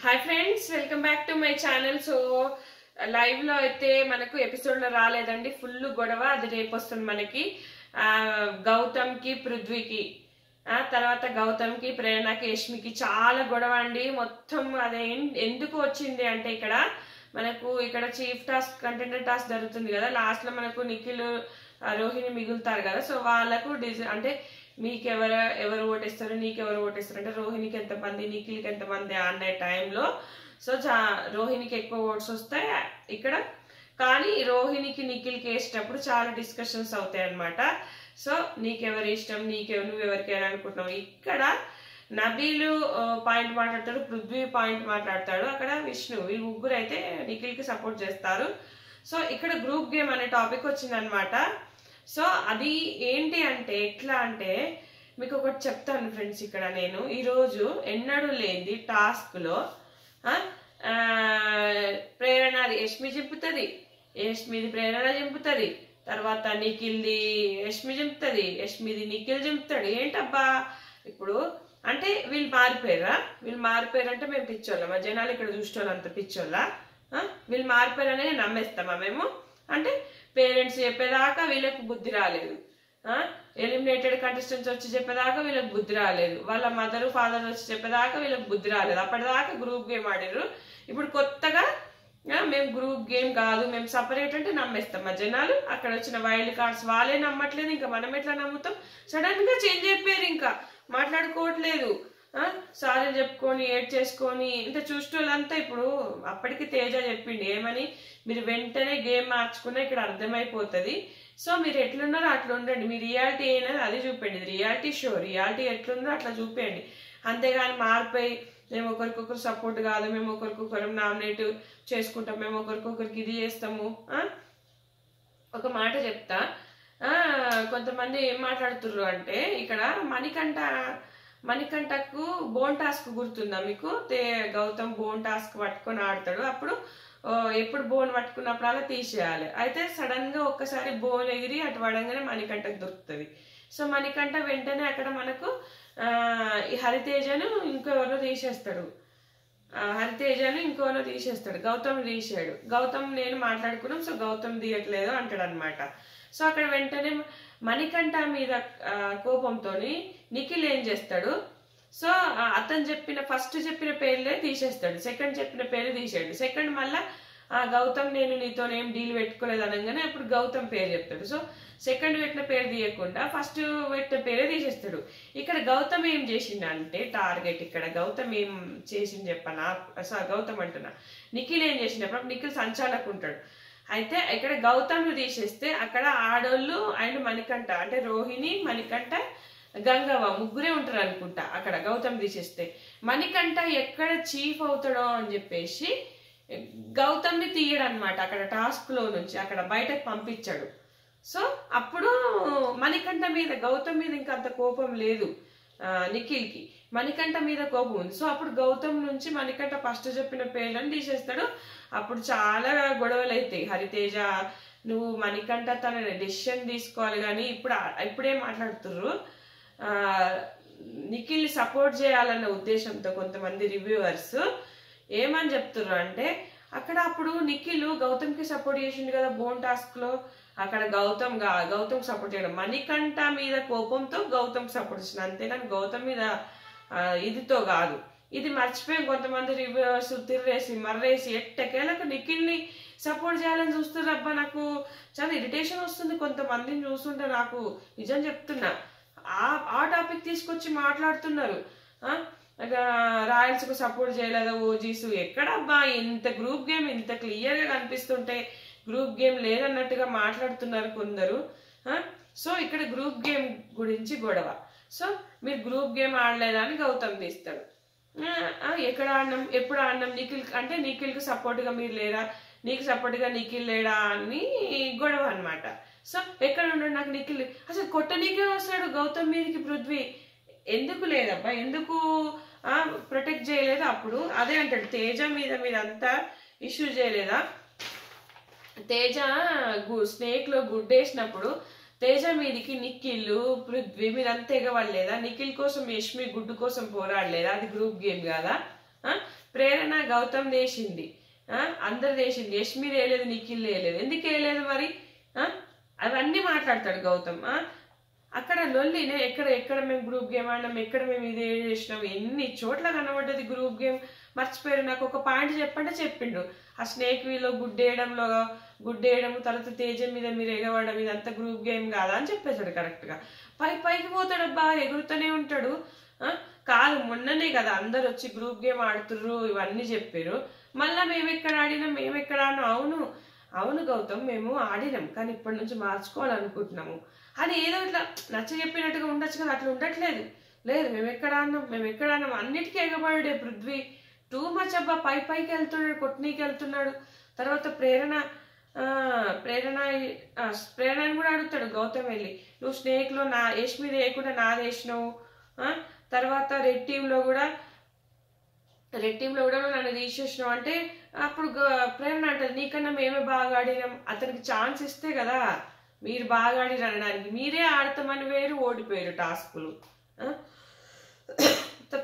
Hi friends, welcome back to my channel. So live లో అయితే మనకు ఎపిసోడ్ లో రాలేదండి, ఫుల్ గొడవ. అది రేపు వస్తుంది మనకి. గౌతమ్ కి పృథ్వీకి, తర్వాత గౌతమ్ కి ప్రేరణకి యష్మికి చాలా గొడవ అండి. మొత్తం అదే ఎందుకు వచ్చింది అంటే ఇక్కడ చీఫ్ టాస్క్ కంటెండర్ టాస్క్ జరుగుతుంది కదా. లాస్ట్ లో మనకు నిఖిల్ రోహిణి మిగులుతారు కదా. సో వాళ్ళకు అంటే ఎవరు ఓటేస్తారు, నీకెవరు ఓటేస్తారు అంటే రోహిణికి ఎంతమంది, నిఖిల్కి ఎంతమంది అనే టైంలో సో రోహిణికి ఎక్కువ ఓట్స్ వస్తాయి ఇక్కడ. కానీ రోహిణికి నిఖిల్కి వేసేటప్పుడు చాలా డిస్కషన్స్ అవుతాయి అనమాట. సో నీకెవరు ఇష్టం, నువ్వెవరికి అనుకుంటున్నావు. ఇక్కడ నబీలు పాయింట్ మాట్లాడతాడు, పృథ్వీ పాయింట్ మాట్లాడతాడు, అక్కడ విష్ణు. వీళ్ళు ముగ్గురు అయితే నిఖిల్కి సపోర్ట్ చేస్తారు. సో ఇక్కడ గ్రూప్ గేమ్ అనే టాపిక్ వచ్చిందనమాట. సో అది ఏంటి అంటే ఎట్లా అంటే మీకు ఒకటి చెప్తాను ఫ్రెండ్స్. ఇక్కడ నేను ఈరోజు ఎన్నడూ లేనిది టాస్క్లో ప్రేరణ యష్మి చింపుతుంది, యష్మిది ప్రేరణ చింపుతుంది, తర్వాత నిఖిల్ది యష్మి చింపుతుంది, యష్మిది నిఖిల్ చింపుతాడు. ఏంటబ్బా ఇప్పుడు అంటే వీళ్ళు మారిపోయారంటే మేము పిచ్చోళ్ళం, మా జనాలు ఇక్కడ చూసేవాళ్ళు అంత పిచ్చోళ్ళ. వీళ్ళు మారిపోయారనే నమ్మేస్తామా మేము? అంటే పేరెంట్స్ చెప్పేదాకా వీళ్ళకి బుద్ధి రాలేదు, ఎలిమినేటెడ్ కంటెస్టెంట్స్ వచ్చి చెప్పేదాకా వీళ్ళకి బుద్ధి రాలేదు, వాళ్ళ మదర్ ఫాదర్ వచ్చి చెప్పేదాకా వీళ్ళకి బుద్ధి రాలేదు. అప్పటిదాకా గ్రూప్ గేమ్ ఆడారు. ఇప్పుడు కొత్తగా మేము గ్రూప్ గేమ్ కాదు, మేము సపరేట్ అంటే నమ్మేస్తాం మా జనాలు. అక్కడ వచ్చిన వైల్డ్ కార్డ్స్ వాళ్ళే నమ్మట్లేదు, ఇంకా మనం ఎట్లా నమ్ముతాం? సడన్ గా చేంజ్ అయిపోయారు, ఇంకా మాట్లాడుకోవట్లేదు, సారీ చెప్పుకొని ఏడ్ చేసుకొని ఇంత చూసేటోళ్ళంతా. ఇప్పుడు అప్పటికి తేజ చెప్పిండి ఏమని, మీరు వెంటనే గేమ్ మార్చుకున్నా ఇక్కడ అర్థమైపోతుంది. సో మీరు ఎట్లున్నారో అట్లా ఉండండి, మీ రియాలిటీ అయినది అది చూపండి. ఇది రియాలిటీ షో, రియాలిటీ ఎట్లుందో అట్లా చూపేయండి. అంతేగాని మారిపోయి మేము ఒకరికొకరు సపోర్ట్ కాదు, మేము ఒకరికొకరు నామినేట్ చేసుకుంటాం, మేము ఒకరికొకరికి ఇది చేస్తాము. ఒక మాట చెప్తా, కొంతమంది ఏం మాట్లాడుతుర్రు అంటే ఇక్కడ మణికంఠకు బోన్ టాస్క్ గుర్తుందా మీకు? గౌతమ్ బోన్ టాస్క్ పట్టుకొని ఆడతాడు. అప్పుడు ఎప్పుడు బోన్ పట్టుకున్నప్పుడు అలా తీసేయాలి. అయితే సడన్ గా ఒక్కసారి బోన్ ఎగిరి అటు పడంగానే మణికంఠకు దొరుకుతుంది. సో మణికంఠ వెంటనే అక్కడ మనకు ఈ హరితేజను ఇంకెవరో తీసేస్తాడు, గౌతమ్ తీసాడు. గౌతమ్ నేను మాట్లాడుకున్నాం, సో గౌతమ్ తీయట్లేదు అంటాడు అనమాట. సో అక్కడ వెంటనే మణికంఠ మీద కోపంతో నిఖిల్ ఏం చేస్తాడు, సో అతను ఫస్ట్ చెప్పిన పేర్లే తీసేస్తాడు, సెకండ్ చెప్పిన పేరు తీసాడు. సెకండ్ మళ్ళా గౌతమ్ నేను నీతోనేం డీల్ పెట్టుకోలేదు అనగానే అప్పుడు గౌతమ్ పేరు చెప్తాడు. సో సెకండ్ పెట్టిన పేరు తీయకుండా ఫస్ట్ పెట్టిన పేరే తీసేస్తాడు. ఇక్కడ గౌతమ్ ఏం చేసిండు అంటే టార్గెట్, ఇక్కడ గౌతమ్ ఏం చేసింది చెప్పనా, గౌతమ్ అంటున్నా, నిఖిల్ ఏం చేసినప్పుడు నిఖిల్ సంచాలకుంటాడు. అయితే ఇక్కడ గౌతమ్ తీసేస్తే అక్కడ ఆడోళ్ళు అండ్ మణికంఠ అంటే రోహిణి, మణికంఠ, గంగవ్వ ముగ్గురే ఉంటారు అనుకుంటా. అక్కడ గౌతమ్ తీసేస్తే మణికంఠ ఎక్కడ చీఫ్ అవుతాడో అని చెప్పేసి గౌతమ్ని తీయడనమాట. అక్కడ టాస్క్ లో నుంచి అక్కడ బయటకు పంపించాడు. సో అప్పుడు మణికంఠ మీద, గౌతమ్ మీద ఇంకా అంత కోపం లేదు నిఖిల్కి, మణికంఠ మీద కోపం ఉంది. సో అప్పుడు గౌతమ్ నుంచి మణికంఠ ఫస్ట్ చెప్పిన పేర్లను తీసేస్తాడు. అప్పుడు చాలా గొడవలు అవుతాయి. హరితేజ నువ్వు మణికంఠ తన డెసిషన్ తీసుకోవాలి, కానీ ఇప్పుడే మాట్లాడుతుర్రు నిఖిల్ సపోర్ట్ చేయాలన్న ఉద్దేశంతో కొంతమంది రివ్యూవర్స్ ఏమని చెప్తుర్రు అంటే అక్కడ అప్పుడు నిఖిల్ గౌతమ్కి సపోర్ట్ చేసిండు కదా బోన్ టాస్క్ లో, అక్కడ గౌతమ్ సపోర్ట్ చేయడం, మణికంఠ మీద కోపంతో గౌతమ్ సపోర్ట్ చేసిన, అంతేగాని గౌతమ్ మీద ఇదితో కాదు. ఇది మర్చిపోయి కొంతమంది రివ్యూవర్స్ మర్రేసి ఎట్టకేలకు నిఖిల్ ని సపోర్ట్ చేయాలని చూస్తున్నారు. అబ్బా నాకు చాలా ఇరిటేషన్ వస్తుంది కొంతమందిని చూస్తుంటే. నాకు నిజం చెప్తున్నా, ఆ టాపిక్ తీసుకొచ్చి మాట్లాడుతున్నారు. రాయల్స్ కు సపోర్ట్ చేయలేదా ఓజీసు, ఎక్కడబ్బా ఇంత గ్రూప్ గేమ్ ఇంత క్లియర్ గా కనిపిస్తుంటే గ్రూప్ గేమ్ లేదన్నట్టుగా మాట్లాడుతున్నారు కొందరు. సో ఇక్కడ గ్రూప్ గేమ్ గురించి గొడవ. సో మీరు గ్రూప్ గేమ్ ఆడలేదా అని గౌతమ్ తీస్తాడు. ఎక్కడ ఆడినాం, ఎప్పుడు ఆడినాం, నిఖిల్ కు సపోర్ట్ గా మీరు లేరా, నీకు సపోర్ట్ గా నిఖిల్ లేడా అని గొడవ అనమాట. సో ఎక్కడ ఉన్నాడు నాకు నిఖిల్, అసలు కొట్టనీకే వస్తాడు గౌతమ్ మీదకి పృథ్వీ, ఎందుకు లేదబ్బా, ఎందుకు ప్రొటెక్ట్ చేయలేదా? అప్పుడు అదే అంటాడు తేజ మీద మీరంతా ఇష్యూ చేయలేదా, తేజ స్నేక్ లో గుడ్డేసినప్పుడు తేజ మీదికి నిఖిల్ పృథ్వీ మీరంతా ఎగవడలేదా, నిఖిల్ కోసం యష్మి గుడ్డు కోసం పోరాడలేదా, అది గ్రూప్ గేమ్ కాదా? ప్రేరణ గౌతమ్ వేసింది, అందరు వేసింది, యష్మి వేయలేదు, నిఖిల్ వేయలేదు, ఎందుకు వేయలేదు మరి? అవన్నీ మాట్లాడతాడు గౌతమ్. అక్కడ లొల్లినే ఎక్కడ ఎక్కడ మేము గ్రూప్ గేమ్ ఆడినాం, ఎక్కడ మేము ఇదే చేసినాం, ఎన్ని చోట్ల కనబడ్డది గ్రూప్ గేమ్. మర్చిపోయారు, నాకు ఒక పాయింట్ చెప్పంటే చెప్పిండు. ఆ స్నేక్ వీలో గుడ్డేయడం, తర్వాత తేజం మీద మీరు ఎగవడం, ఇదంతా గ్రూప్ గేమ్ కాదా అని చెప్పేశాడు కరెక్ట్ గా. పైకి పోతాడబ్బా, ఎగురుతూనే ఉంటాడు. కాదు మొన్ననే కదా అందరు వచ్చి గ్రూప్ గేమ్ ఆడుతుర్రు ఇవన్నీ చెప్పారు. మళ్ళా మేమెక్కడ ఆడినాం, అవును గౌతమ్ మేము ఆడినాం, కానీ ఇప్పటి నుంచి మార్చుకోవాలనుకుంటున్నాము అని ఏదో ఇట్లా నచ్చ చెప్పినట్టుగా ఉండొచ్చు కదా, అట్లా ఉండట్లేదు. లేదు మేము ఎక్కడ ఆడినాం అన్నిటికీ ఎగబడే పృథ్వీ టూ మచ్ అబ్బా. పైకి వెళ్తున్నాడు, కొట్నీకి వెళ్తున్నాడు. తర్వాత ప్రేరణని కూడా అడుగుతాడు గౌతమ్ వెళ్ళి, నువ్వు స్నేక్ లో యష్మి వేయకుండా నాది వేసినావు. తర్వాత రెడ్ టీమ్ లో కూడా నన్ను తీసేసినావు అంటే అప్పుడు ప్రేరణ అంటది, నీకన్నా మేమే బాగా ఆడినాం, అతనికి ఛాన్స్ ఇస్తే కదా మీరు బాగా ఆడిరు అనడానికి, మీరే ఆడతామని వేరు ఓడిపోయారు టాస్కులు.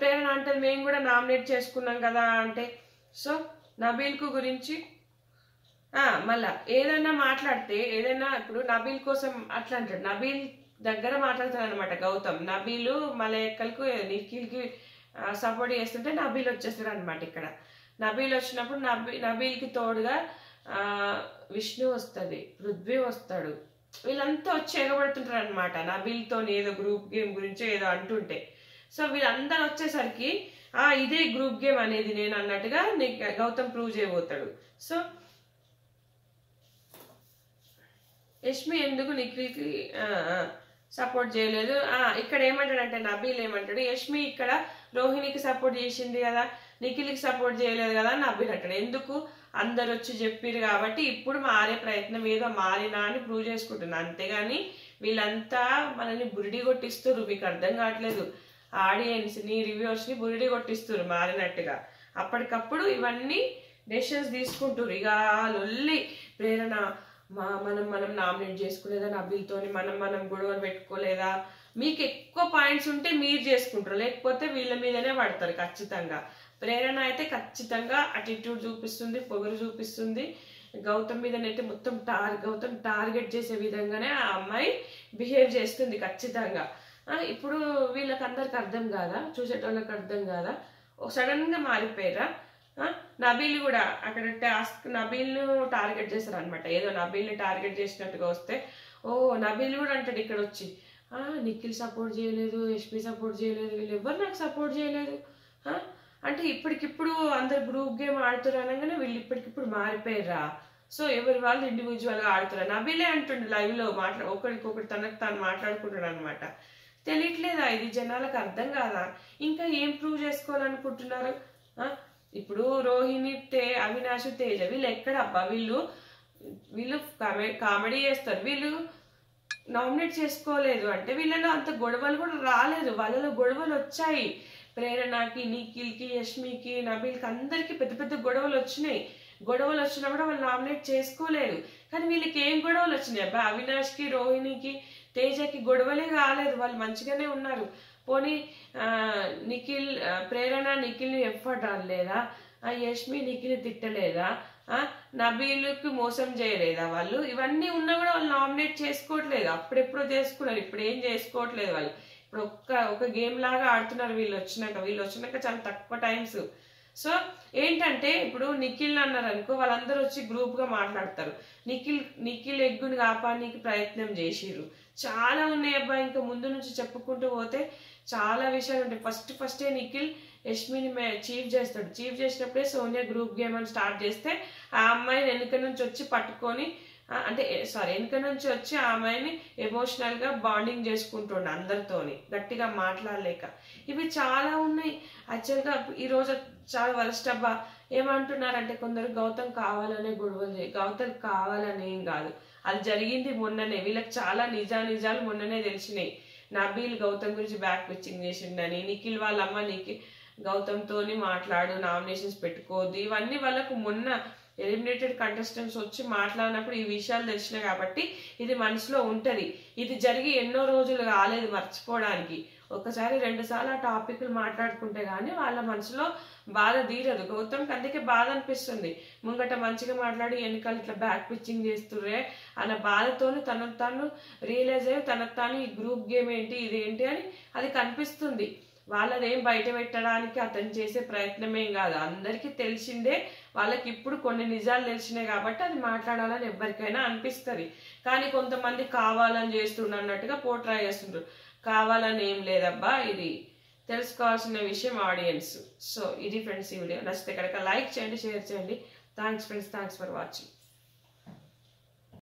ప్రేరణ అంటది మేము కూడా నామినేట్ చేసుకున్నాం కదా అంటే. సో నబీల్కు గురించి మళ్ళా ఏదైనా మాట్లాడితే ఇప్పుడు నబీల్ కోసం అట్లా అంటాడు, నబీల్ దగ్గర మాట్లాడతాడు అనమాట గౌతమ్. నబీలు మలయక్కలకు నిఖిల్కి సపోర్ట్ చేస్తుంటే నబీల్ వచ్చేస్తాడు అనమాట. ఇక్కడ నబీల్ వచ్చినప్పుడు నబీల్కి తోడుగా విష్ణు వస్తుంది, పృథ్వీ వస్తాడు, వీళ్ళంతా వచ్చి ఎగబడుతుంటారు అనమాట నబీల్తో ఏదో గ్రూప్ గేమ్ గురించి ఏదో అంటుంటే. సో వీళ్ళందరూ వచ్చేసరికి ఇదే గ్రూప్ గేమ్ అనేది నేను అన్నట్టుగా గౌతమ్ ప్రూవ్ చేయబోతాడు. సో యష్మి ఎందుకు నిఖిల్కి సపోర్ట్ చేయలేదు, ఇక్కడ ఏమంటాడంటే నబీల్ ఏమంటాడు, యష్మి ఇక్కడ రోహిణికి సపోర్ట్ చేసింది కదా, నిఖిల్కి సపోర్ట్ చేయలేదు కదా అని నబీల్ అంటాడు. ఎందుకు? అందరు వచ్చి చెప్పారు కాబట్టి ఇప్పుడు మారే ప్రయత్నం ఏదో మారినా అని ప్రూవ్ చేసుకుంటున్నా, అంతేగాని వీళ్ళంతా మనల్ని బురిడి కొట్టిస్తారు. మీకు అర్థం కావట్లేదు, ఆడియన్స్ ని రివ్యూవర్స్ ని బురిడి కొట్టిస్తారు మారినట్టుగా. అప్పటికప్పుడు ఇవన్నీ డెసిషన్స్ తీసుకుంటారు. ఇక లొల్లి ప్రేరణ మనం నామినేట్ చేసుకోలేదా నబీల్తోని, మనం గొడవలు పెట్టుకోలేదా, మీకు ఎక్కువ పాయింట్స్ ఉంటే మీరు చేసుకుంటారు, లేకపోతే వీళ్ళ మీదనే పడతారు ఖచ్చితంగా. ప్రేరణ అయితే ఖచ్చితంగా అటిట్యూడ్ చూపిస్తుంది, పొగరు చూపిస్తుంది. గౌతమ్ మీదనైతే మొత్తం గౌతమ్ టార్గెట్ చేసే విధంగానే ఆ అమ్మాయి బిహేవ్ చేస్తుంది ఖచ్చితంగా. ఇప్పుడు వీళ్ళకి అందరికి అర్థం కాదా, చూసేటోళ్ళకి అర్థం కాదా, సడన్ గా మారిపోయారా? నబీల్ కూడా అక్కడ నబీల్ను టార్గెట్ చేస్తారు అనమాట. ఏదో నబీల్ని టార్గెట్ చేసినట్టుగా వస్తే నబీల్ కూడా అంటాడు ఇక్కడ వచ్చి, నిఖిల్ సపోర్ట్ చేయలేదు, యష్మి సపోర్ట్ చేయలేదు, వీళ్ళు ఎవరు నాకు సపోర్ట్ చేయలేదు అంటే ఇప్పటికిప్పుడు అందరు గ్రూప్ గేమ్ ఆడుతున్నారు అనగానే వీళ్ళు ఇప్పటికిప్పుడు మారిపోయారా? సో ఎవరి వాళ్ళు ఇండివిజువల్ గా ఆడుతున్నారు. నబీలే అంటుండే లైవ్ లో ఒకరికొకటి తనకు తాను మాట్లాడుకుంటాడు అనమాట. తెలియట్లేదా ఇది? జనాలకు అర్థం కాదా? ఇంకా ఏం ప్రూవ్ చేసుకోవాలనుకుంటున్నారు? ఇప్పుడు రోహిణి, అవినాష్, తేజ వీళ్ళు ఎక్కడ అబ్బా? వీళ్ళు కామెడీ చేస్తారు, వీళ్ళు నామినేట్ చేసుకోలేదు అంటే వీళ్ళలో అంత గొడవలు కూడా రాలేదు. వాళ్ళలో గొడవలు వచ్చాయి, ప్రేరణకి, నిఖిల్కి, యష్మికి, నబీల్కి అందరికి పెద్ద పెద్ద గొడవలు వచ్చినాయి. గొడవలు వచ్చినా కూడా వాళ్ళు నామినేట్ చేసుకోలేదు. కానీ వీళ్ళకి ఏం గొడవలు వచ్చినాయి అబ్బా? అవినాష్కి, రోహిణికి, తేజకి గొడవలే కాలేదు, వాళ్ళు మంచిగానే ఉన్నారు. పోనీ ప్రేరణ నిఖిల్ని ఎఫర్ట్ అనలేదా? యష్మి నిఖిల్ని తిట్టలేదా? నబీల్కి మోసం చేయలేదా వాళ్ళు? ఇవన్నీ ఉన్నా కూడా వాళ్ళు నామినేట్ చేసుకోవట్లేదు. అప్పుడెప్పుడో చేసుకున్నారు, ఇప్పుడు ఏం చేసుకోవట్లేదు వాళ్ళు. ఇప్పుడు ఒక గేమ్ లాగా ఆడుతున్నారు వీళ్ళు వచ్చినాక చాలా తక్కువ టైమ్స్. సో ఏంటంటే ఇప్పుడు నిఖిల్ అన్నారు అనుకో, వాళ్ళందరూ వచ్చి గ్రూప్ గా మాట్లాడతారు. నిఖిల్ ఎగ్గుని కాపాడడానికి ప్రయత్నం చేసిర్రు, చాలా ఉన్నాయి అబ్బా. ఇంకా ముందు నుంచి చెప్పుకుంటూ పోతే చాలా విషయాలు ఉంటాయి. ఫస్టే నిఖిల్ యష్మిని చీఫ్ చేస్తాడు. చీఫ్ చేసినప్పుడే సోనియా గ్రూప్ గేమ్ అని స్టార్ట్ చేస్తే ఆ అమ్మాయిని వెనుక నుంచి వచ్చి పట్టుకొని వెనుక నుంచి వచ్చి ఆ అమ్మాయిని ఎమోషనల్ గా బాండింగ్ చేసుకుంటుండే అందరితోని, గట్టిగా మాట్లాడలేక. ఇవి చాలా ఉన్నాయి. యాక్చువల్గా ఈ రోజు చాలా వరస్ట్ అబ్బా. ఏమంటున్నారంటే కొందరు గౌతమ్ కావాలనే గొడవలు గౌతమ్ కావాలని ఏం కాదు, అది జరిగింది మొన్ననే. వీళ్ళకి చాలా నిజాలు మొన్ననే తెలిసినాయి. నబీల్ గౌతమ్ గురించి బ్యాక్ పిచ్చింగ్ చేసిండని, నిఖిల్ వాళ్ళ అమ్మ గౌతమ్ తోని మాట్లాడు, నామినేషన్స్ పెట్టుకోవద్దు, ఇవన్నీ వాళ్ళకు మొన్న ఎలిమినేటెడ్ కంటెస్టెంట్స్ వచ్చి మాట్లాడినప్పుడు ఈ విషయాలు తెలిసినాయి. కాబట్టి ఇది మనసులో ఉంటది. ఇది జరిగి ఎన్నో రోజులు కాలేదు మర్చిపోవడానికి. ఒకసారి 2 సార్లు ఆ టాపిక్లు మాట్లాడుకుంటే గానీ వాళ్ళ మనసులో బాధ తీరదు. గౌతమ్కి అందుకే బాధ అనిపిస్తుంది. ముంగట మంచిగా మాట్లాడి వెనకాల ఇట్లా బ్యాక్ పిచ్చింగ్ చేస్తుర్రే అన్న బాధతోని తనకు తాను రియలైజ్ అయ్యి తనకు తాను ఈ గ్రూప్ గేమ్ ఏంటి ఇదేంటి అని అది కనిపిస్తుంది. వాళ్ళదేం బయట పెట్టడానికి అతను చేసే ప్రయత్నమేం కాదు, అందరికీ తెలిసిందే. వాళ్ళకి ఇప్పుడు కొన్ని నిజాలు తెలిసినాయి కాబట్టి అది మాట్లాడాలని ఎవరికైనా అనిపిస్తుంది. కానీ కొంతమంది కావాలని చేస్తుండ్రు అన్నట్టుగా పోట్రా చేస్తుండ్రు. కావాలని ఏం లేదబ్బా, ఇది తెలుసుకోవాల్సిన విషయం ఆడియన్స్. సో ఇది ఫ్రెండ్స్ ఈ వీడియో. నచ్చితే కనుక లైక్ చేయండి, షేర్ చేయండి. Thanks friends, thanks for watching.